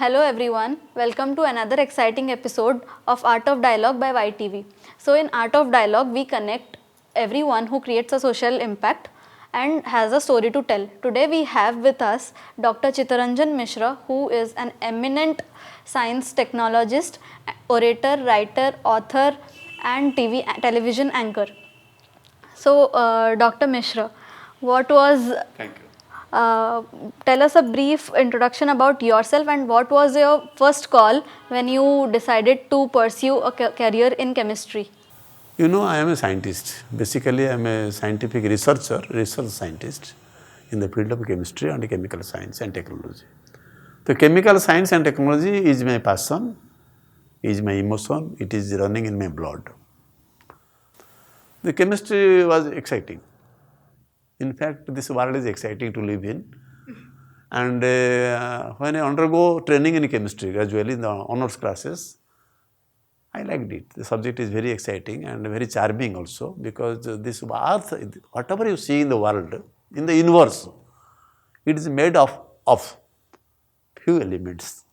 Hello everyone, welcome to another exciting episode of Art of Dialogue by YTV. So in Art of Dialogue, we connect everyone who creates a social impact and has a story to tell. Today we have with us Dr. CR Mishra, who is an eminent science technologist, orator, writer, author and television anchor. So Dr. Mishra, what was Thank you. tell us a brief introduction about yourself and what was your first call when you decided to pursue a career in chemistry? You know, I am a scientist. Basically, I am a scientific researcher, research scientist in the field of chemistry and chemical science and technology. So, chemical science and technology is my passion, is my emotion, it is running in my blood. The chemistry was exciting. In fact, this world is exciting to live in. And when I undergo training in chemistry, gradually in the honors classes, I liked it. The subject is very exciting and very charming also because this earth, whatever you see in the world, in the universe, it is made of few elements.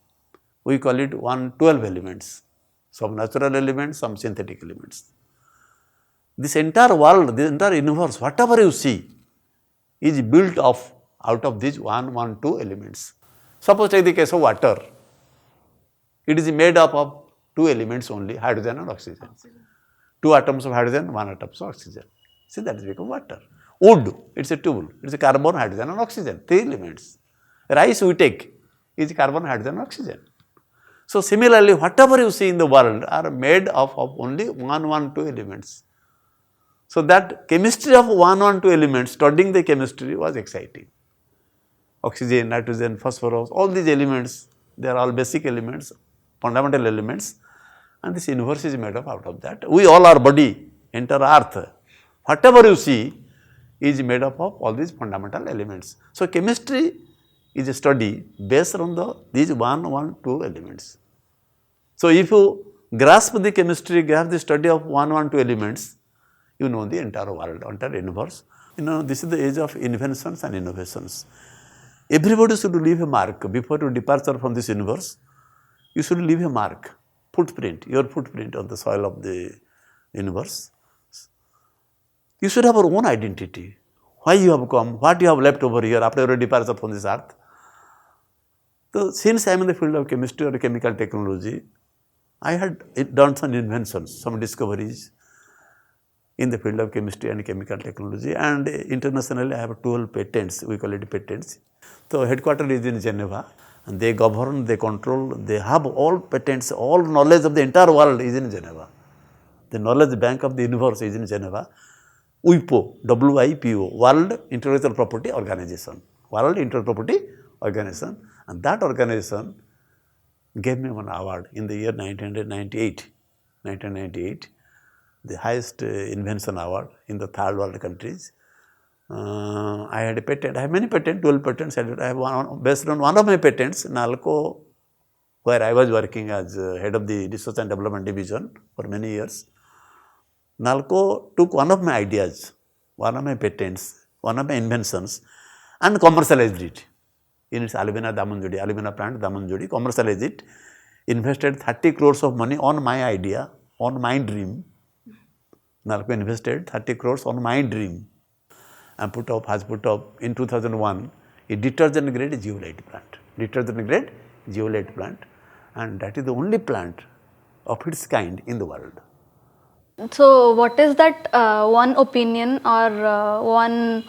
We call it 12 elements, some natural elements, some synthetic elements. This entire world, this entire universe, whatever you see, is built out of these 2 elements. Suppose take the case of water. It is made up of 2 elements only, hydrogen and oxygen. 2 atoms of hydrogen, 1 atom of oxygen. See, that is become water. Wood, it's a tool. It's a carbon, hydrogen and oxygen, 3 elements. Rice we take is carbon, hydrogen and oxygen. So similarly, whatever you see in the world are made of only 2 elements. So that chemistry of 2 elements, studying the chemistry was exciting. Oxygen, nitrogen, phosphorus, all these elements, they are all basic elements, fundamental elements, and this universe is made up out of that. We all, our body, entire earth, whatever you see is made up of all these fundamental elements. So chemistry is a study based on these 2 elements. So if you grasp the chemistry, grasp the study of 2 elements, you know the entire world, entire universe. You know, this is the age of inventions and innovations. Everybody should leave a mark before your departure from this universe. You should leave a mark, footprint, your footprint on the soil of the universe. You should have your own identity. Why you have come, what you have left over here after your departure from this earth. So since I am in the field of chemistry or chemical technology, I had done some inventions, some discoveries in the field of chemistry and chemical technology, and internationally I have 12 patents, we call it patents. So headquarters is in Geneva, and they govern, they control, they have all patents, all knowledge of the entire world is in Geneva. The knowledge bank of the universe is in Geneva. WIPO, W-I-P-O, World Intellectual Property Organization, World Intellectual Property Organization, and that organization gave me one award in the year 1998, the highest invention award in the third world countries. I had a patent, I have many patents, 12 patents. I have one, based on one of my patents, NALCO, where I was working as head of the research and development division for many years. NALCO took one of my ideas, one of my patents, one of my inventions, and commercialized it in its Albina plant, Damanjodi, commercialized it, invested 30 crores of money on my idea, on my dream. NALCO invested 30 crores on my dream and has put up in 2001 a detergent grade zeolite plant, and that is the only plant of its kind in the world. So what is that one opinion or one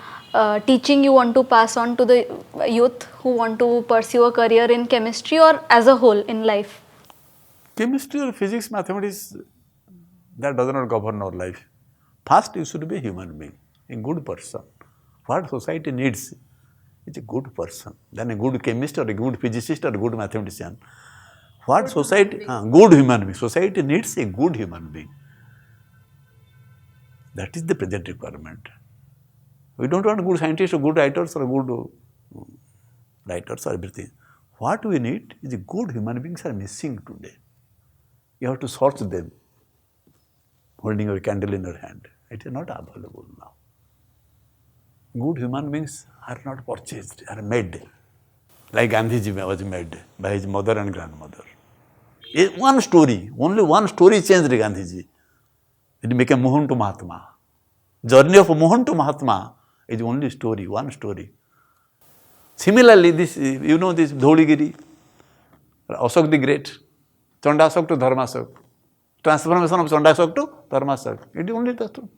teaching you want to pass on to the youth who want to pursue a career in chemistry or as a whole in life? Chemistry or physics, mathematics, that does not govern our life. First, you should be a human being, a good person. What society needs is a good person, then a good chemist or a good physicist or a good mathematician. What society, good human being. Society needs a good human being. That is the present requirement. We don't want good scientists or good writers or good writers or everything. What we need is a good human beings are missing today. You have to search them, holding your candle in your hand. It is not available now. Good human beings are not purchased, are made. like Gandhiji was made by his mother and grandmother. One story, only one story changed Gandhiji. It became Mohan to Mahatma. Journey of Mohan to Mahatma is only story, one story. Similarly, this this Dholigiri, Ashok the Great, Chandasok to Dharmasok, transformation of Chandasok to Dharmasok. It is only the truth.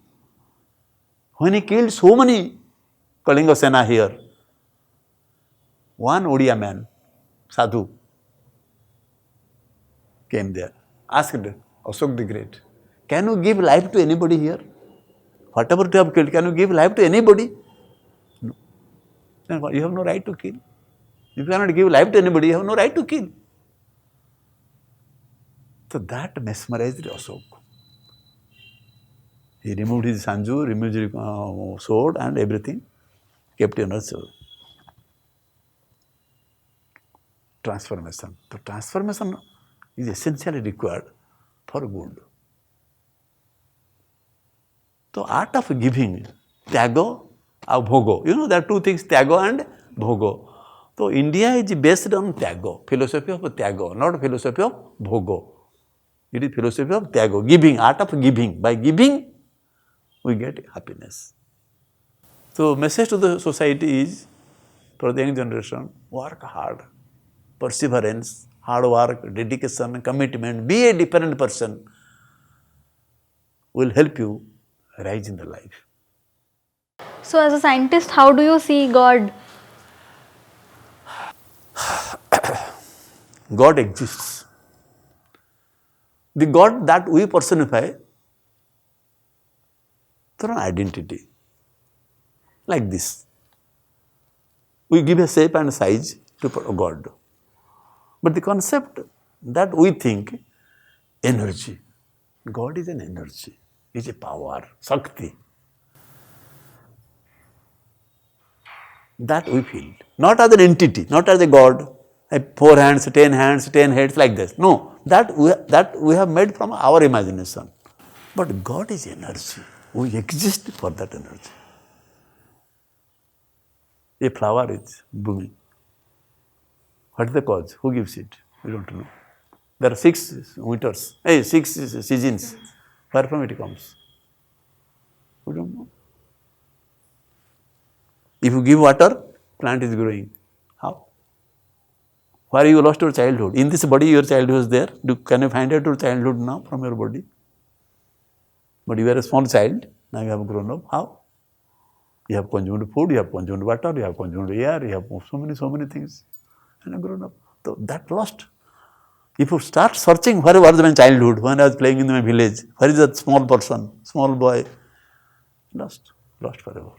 When he killed so many Kalinga Sena here, one Odia man, Sadhu, came there, asked Ashok the Great, can you give life to anybody here? Whatever you have killed, can you give life to anybody? No. Then you have no right to kill. If you cannot give life to anybody, you have no right to kill. So that mesmerized Ashok. He removed his sanju, removed his sword and everything, kept in his transformation. The transformation is essentially required for good. So art of giving, tyago and bhogo. There are two things, tyago and bhogo. So India is based on tyago, philosophy of tyago, not philosophy of bhogo. It is philosophy of tyago, giving, art of giving. By giving, we get happiness. So message to the society is, for the young generation, work hard, perseverance, hard work, dedication, commitment, be a different person will help you rise in the life. So as a scientist, how do you see God? God exists. The God that we personify through an identity, like this. We give a shape and size to God. But the concept that we think, energy. God is an energy, is a power, Shakti. That we feel. Not as an entity, not as a God, like 4 hands, 10 heads, like this. No, that we have made from our imagination. But God is energy. We exist for that energy. A flower is blooming. What is the cause? Who gives it? We don't know. There are 6 winters, 6 seasons. Where from it comes? We don't know. If you give water, plant is growing. How? Where you lost your childhood? In this body, your childhood is there. Can you find out your childhood now from your body? But you were a small child, now you have grown up. How? You have consumed food, you have consumed water, you have consumed air, you have so many things, and you have grown up. So that lost. If you start searching, where was my childhood, when I was playing in my village, where is that small person, small boy? Lost forever.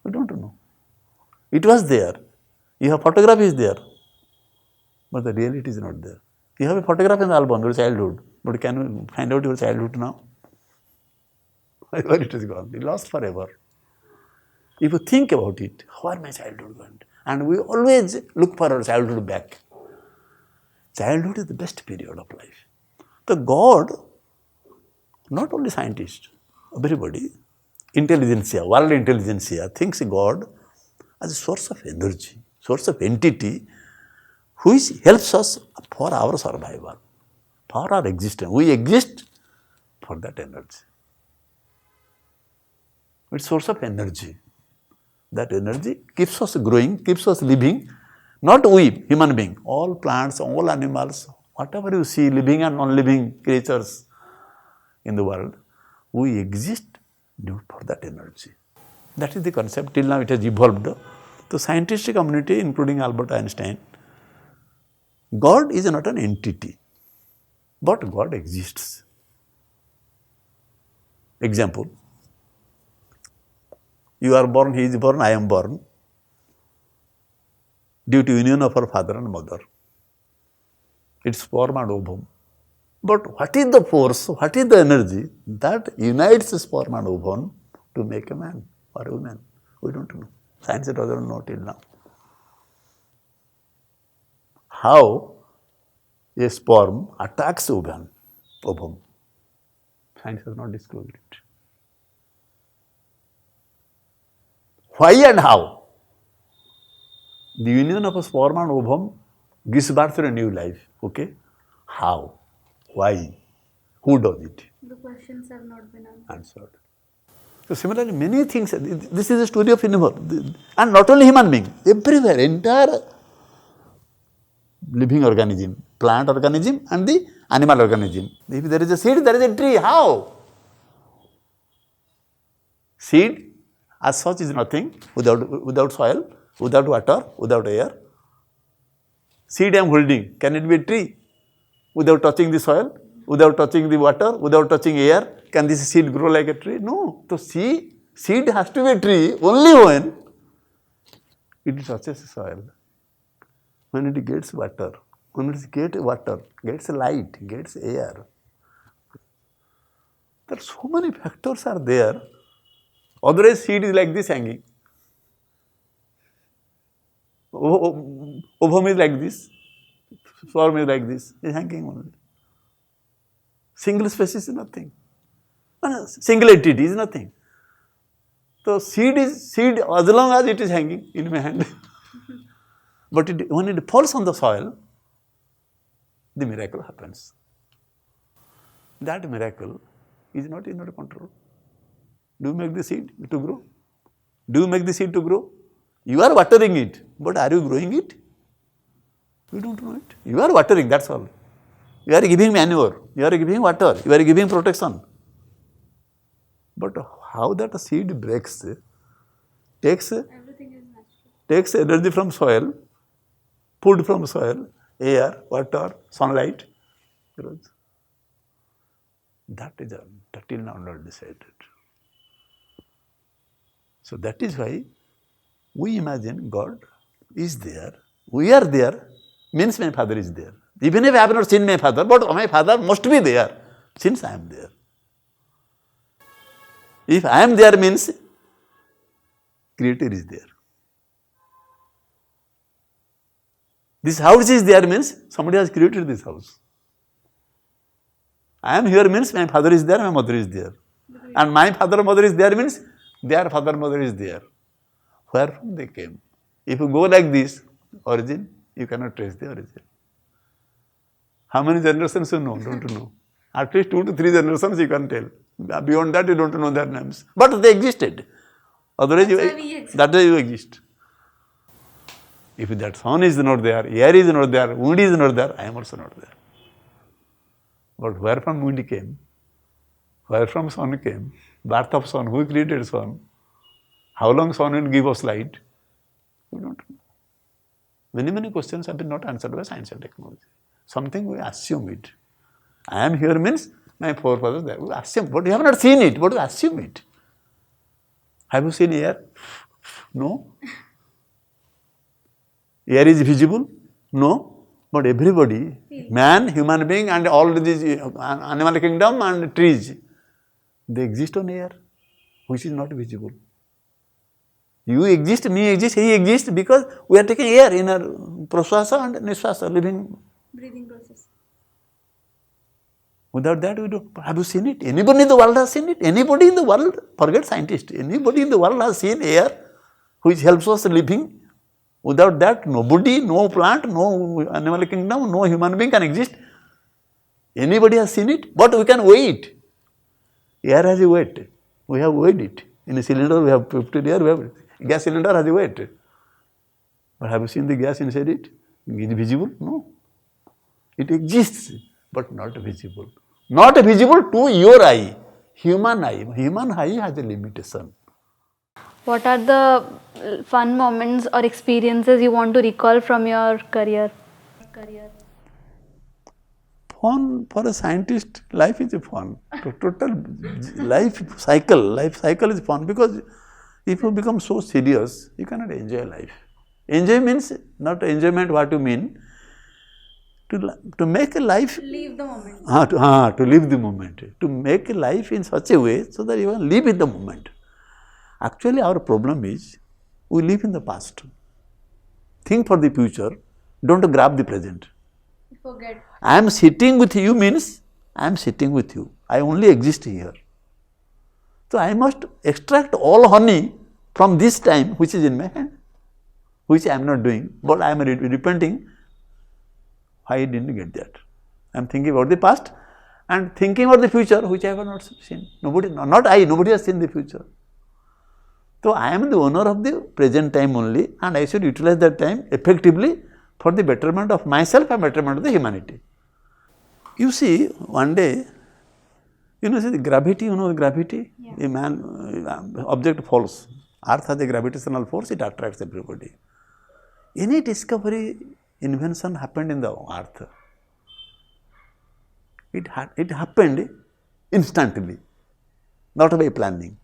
We don't know. It was there. You have photograph is there, but the reality is not there. You have a photograph in the album, your childhood, but can you find out your childhood now? Where it is gone? It lost forever. If you think about it, where my childhood went? And we always look for our childhood back. Childhood is the best period of life. The God, not only scientists, everybody, intelligentsia, world intelligentsia thinks God as a source of energy, source of entity, which helps us for our survival, for our existence. We exist for that energy. It's source of energy. That energy keeps us growing, keeps us living. Not we, human being, all plants, all animals, whatever you see, living and non-living creatures in the world, we exist due for that energy. That is the concept. Till now it has evolved. The scientific community, including Albert Einstein, God is not an entity, but God exists. Example, you are born, he is born, I am born, due to union of our father and mother. It's sperm and ovum. But what is the force, what is the energy that unites sperm and ovum to make a man or a woman? We don't know. Science doesn't know till now. How a sperm attacks ovum. Science has not disclosed it. Why and how? The union of a sperm and ovum gives birth to a new life. Okay? How? Why? Who does it? The questions have not been Answered. So similarly, many things, this is a story of universe. And not only human being, everywhere, entire living organism, plant organism and the animal organism. If there is a seed, there is a tree. How? Seed as such is nothing without soil, without water, without air. Seed I am holding, can it be a tree? Without touching the soil, without touching the water, without touching air, can this seed grow like a tree? No. So seed has to be a tree only when it touches the soil, when it gets water, gets light, gets air. There are so many factors are there. Otherwise, seed is like this hanging. Ovum is like this. Sperm is like this. It is hanging only. Single species is nothing. Single entity is nothing. So seed is seed as long as it is hanging in my hand. But when it falls on the soil, the miracle happens. That miracle is not in your control. Do you make the seed to grow? Do you make the seed to grow? You are watering it, but are you growing it? You don't know it. You are watering, that's all. You are giving manure, you are giving water, you are giving protection. But how that seed breaks, takes energy from soil, food from soil, air, water, sunlight, grows. That is till now not decided. So that is why we imagine God is there, we are there, means my Father is there. Even if I have not seen my Father, but my Father must be there, since I am there. If I am there means Creator is there. This house is there means somebody has created this house. I am here means my father is there, my mother is there. And my father and mother is there means their father and mother is there. Where from they came? If you go like this, origin, you cannot trace the origin. How many generations you know? Don't you know? At least 2 to 3 generations you can tell. Beyond that you don't know their names. But they existed. Otherwise that's why you exist. If that sun is not there, air is not there, wind is not there, I am also not there. But where from wind came? Where from sun came? Birth of sun, who created sun? How long sun will give us light? We don't know. Many questions have been not answered by science and technology. Something we assume it. I am here means my forefathers there. We assume, but you have not seen it, but you assume it. Have you seen air? No. Air is visible? No. But everybody, man, human being and all these animal kingdom and trees, they exist on air, which is not visible. You exist, me exist, he exists because we are taking air in our praswasa and nishwasa, living. Breathing process. Without that, we don't. Have you seen it? Anybody in the world has seen it? Anybody in the world, forget scientists, anybody in the world has seen air which helps us living? Without that, nobody, no plant, no animal kingdom, no human being can exist. Anybody has seen it? But we can weigh it. Air has a weight. We have weighed it. In a cylinder, we have 50 air, we have gas cylinder has a weight. But have you seen the gas inside it? Is it visible? No. It exists, but not visible. Not visible to your eye. Human eye. Human eye has a limitation. What are the fun moments or experiences you want to recall from your career? Fun for a scientist, life is fun. Total life cycle is fun because if you become so serious, you cannot enjoy life. Enjoy means not enjoyment what you mean. To make a life. Leave the moment. To live the moment. To make a life in such a way so that you can live in the moment. Actually, our problem is we live in the past. Think for the future. Don't grab the present. Forget. I am sitting with you means I am sitting with you. I only exist here. So I must extract all honey from this time which is in my hand. which I am not doing, but I am repenting. I didn't get that. I am thinking about the past and thinking about the future, which I have not seen. Nobody, not I, nobody has seen the future. So I am the owner of the present time only, and I should utilize that time effectively for the betterment of myself and betterment of the humanity. You see, one day, see the gravity, the gravity? Yeah. A man, object falls. Earth has a gravitational force, it attracts everybody. Any discovery, invention happened in the earth. It happened instantly, not by planning.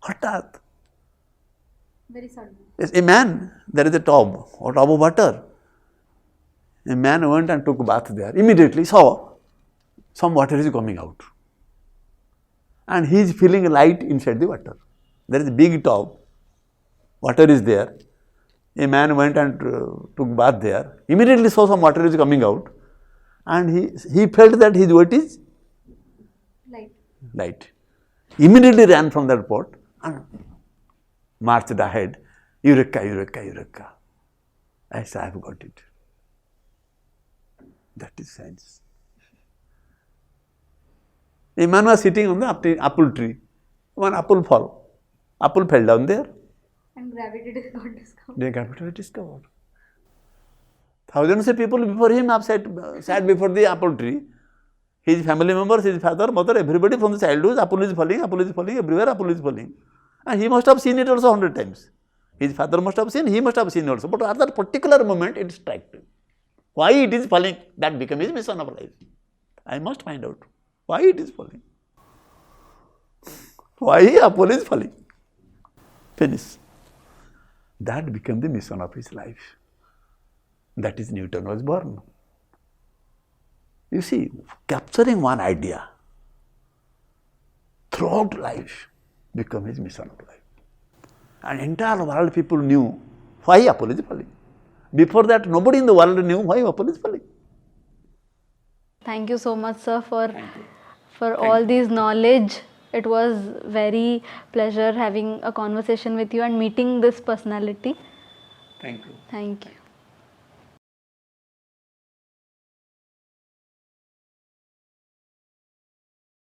Hatat. Very sudden. Yes, a man, there is a tub of water. A man went and took a bath there. Immediately saw some water is coming out. And he is feeling light inside the water. There is a big tub, water is there. A man went and took bath there. Immediately saw some water is coming out. And he felt that his weight is light. Immediately ran from that pot and marched ahead. Eureka, eureka, eureka. I said, I have got it. That is science. A man was sitting on the apple tree. One apple fell. Apple fell down there. And gravity got discovered. The gravity was discovered. Thousands of people before him have sat before the apple tree. His family members, his father, mother, everybody from the childhood, apple is falling, everywhere apple is falling. And he must have seen it also 100 times. His father must have seen, he must have seen also. But at that particular moment, it struck him. Why it is falling? That becomes his mission of life. I must find out why it is falling. Why apple is falling? Finish. That became the mission of his life. That is Newton was born. You see, capturing one idea throughout life became his mission of life. And entire world people knew why apple is falling. Before that, nobody in the world knew why apple is falling. Thank you so much, sir, for all these knowledge. It was very pleasure having a conversation with you and meeting this personality. Thank you. Thank you.